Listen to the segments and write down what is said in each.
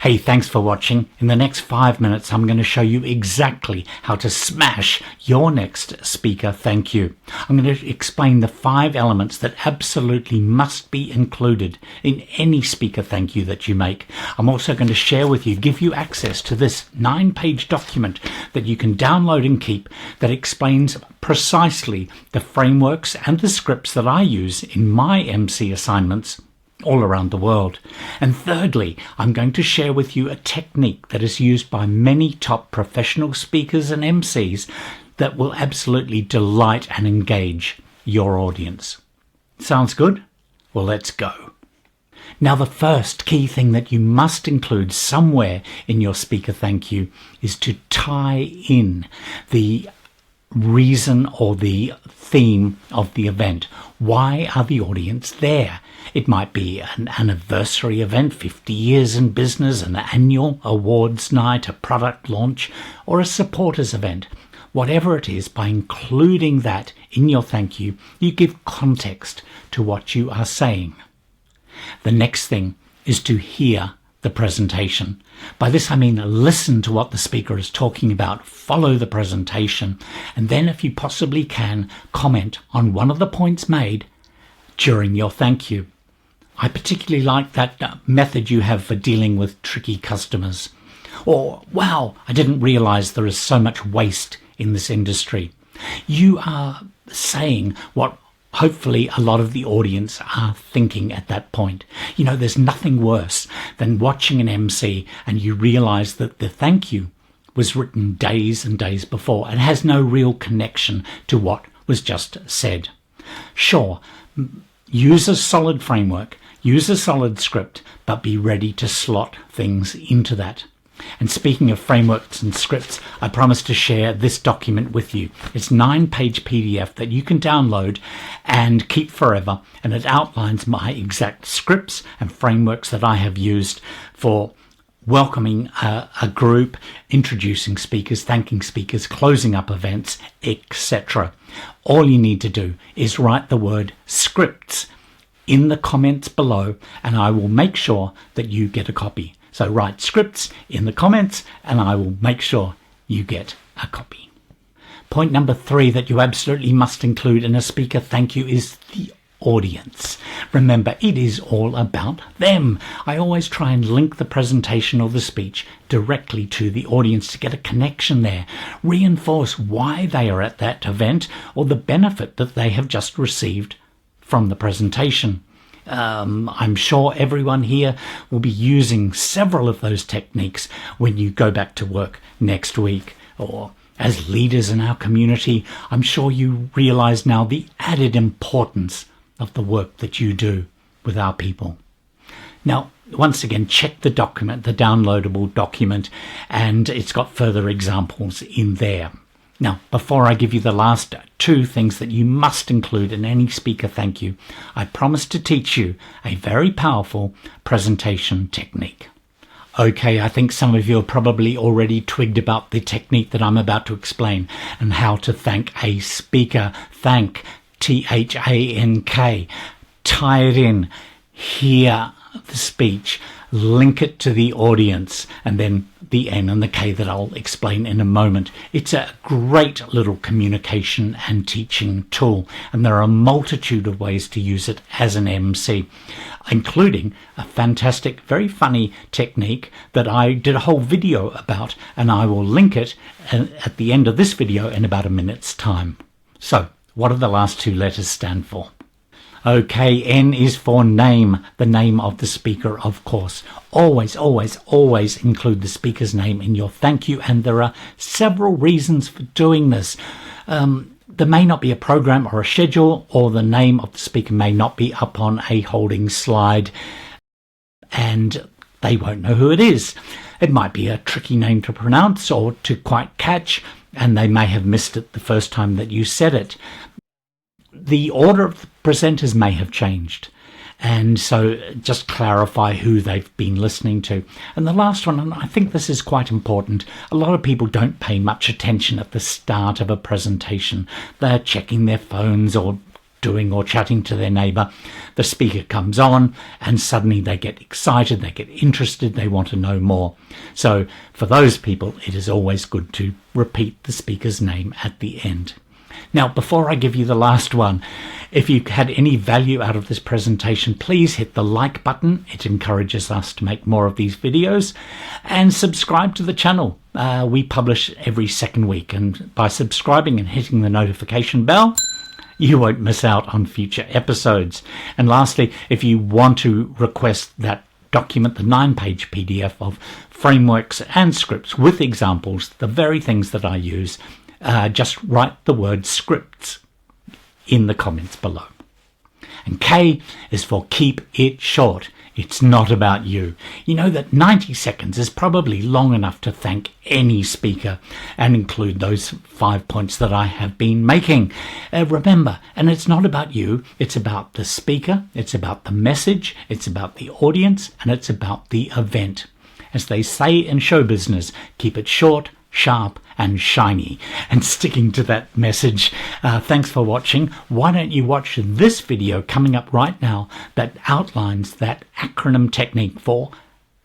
Hey, thanks for watching. In the next 5 minutes, I'm going to show you exactly how to smash your next speaker thank you. I'm going to explain the 5 elements that absolutely must be included in any speaker thank you that you make. I'm also going to share with you, give you access to this 9-page document that you can download and keep that explains precisely the frameworks and the scripts that I use in my MC assignments all around the world. And thirdly, I'm going to share with you a technique that is used by many top professional speakers and MCs that will absolutely delight and engage your audience. Sounds good? Well, let's go. Now, the first key thing that you must include somewhere in your speaker thank you is to tie in the reason or the theme of the event. Why are the audience there? It might be an anniversary event, 50 years in business, an annual awards night, a product launch, or a supporters event. Whatever it is, by including that in your thank you, you give context to what you are saying. The next thing is to hear the presentation. By this I mean listen to what the speaker is talking about, follow the presentation, and then if you possibly can, comment on one of the points made during your thank you. I particularly like that method you have for dealing with tricky customers. Or, wow, I didn't realize there is so much waste in this industry. You are saying what hopefully a lot of the audience are thinking at that point. You know, there's nothing worse than watching an MC and you realize that the thank you was written days and days before and has no real connection to what was just said. Sure, use a solid framework, use a solid script, but be ready to slot things into that. And speaking of frameworks and scripts, I promise to share this document with you. It's a 9-page PDF that you can download and keep forever, and it outlines my exact scripts and frameworks that I have used for welcoming a group, introducing speakers, thanking speakers, closing up events, etc. All you need to do is write the word scripts in the comments below, and I will make sure that you get a copy. So write scripts in the comments and I will make sure you get a copy. Point number 3 that you absolutely must include in a speaker thank you is the audience. Remember, it is all about them. I always try and link the presentation or the speech directly to the audience to get a connection there. Reinforce why they are at that event or the benefit that they have just received from the presentation. I'm sure everyone here will be using several of those techniques when you go back to work next week, or as leaders in our community, I'm sure you realize now the added importance of the work that you do with our people. Now, once again, check the document, the downloadable document, and it's got further examples in there. Now, before I give you the last 2 things that you must include in any speaker thank you, I promise to teach you a very powerful presentation technique. Okay, I think some of you are probably already twigged about the technique that I'm about to explain and how to thank a speaker. Thank, T-H-A-N-K. Tie it in, hear the speech, link it to the audience, and then the N and the K that I'll explain in a moment. It's a great little communication and teaching tool, and there are a multitude of ways to use it as an MC, including a fantastic, very funny technique that I did a whole video about, and I will link it at the end of this video in about a minute's time. So, what do the last 2 letters stand for? Okay, N is for name, the name of the speaker, of course. Always, always, always include the speaker's name in your thank you, and there are several reasons for doing this. There may not be a program or a schedule, or the name of the speaker may not be up on a holding slide, and they won't know who it is. It might be a tricky name to pronounce or to quite catch, and they may have missed it the first time that you said it. The order of the presenters may have changed, and so just clarify who they've been listening to. And the last one, and I think this is quite important, a lot of people don't pay much attention at the start of a presentation. They're checking their phones or doing or chatting to their neighbor, the speaker comes on and suddenly they get excited, they get interested, they want to know more. So for those people, it is always good to repeat the speaker's name at the end. Now, before I give you the last one, if you had any value out of this presentation, please hit the like button. It encourages us to make more of these videos, and subscribe to the channel. We publish every second week, and by subscribing and hitting the notification bell, you won't miss out on future episodes. And lastly, if you want to request that document, the 9-page PDF of frameworks and scripts with examples, the very things that I use, just write the word scripts in the comments below. And K is for keep it short. It's not about you. You know that 90 seconds is probably long enough to thank any speaker and include those 5 points that I have been making. Remember, and it's not about you, it's about the speaker, it's about the message, it's about the audience, and it's about the event. As they say in show business, keep it short, sharp and shiny. And sticking to that message, thanks for watching. Why don't you watch this video coming up right now that outlines that acronym technique for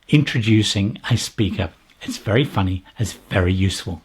introducing a speaker. It's very funny, it's very useful.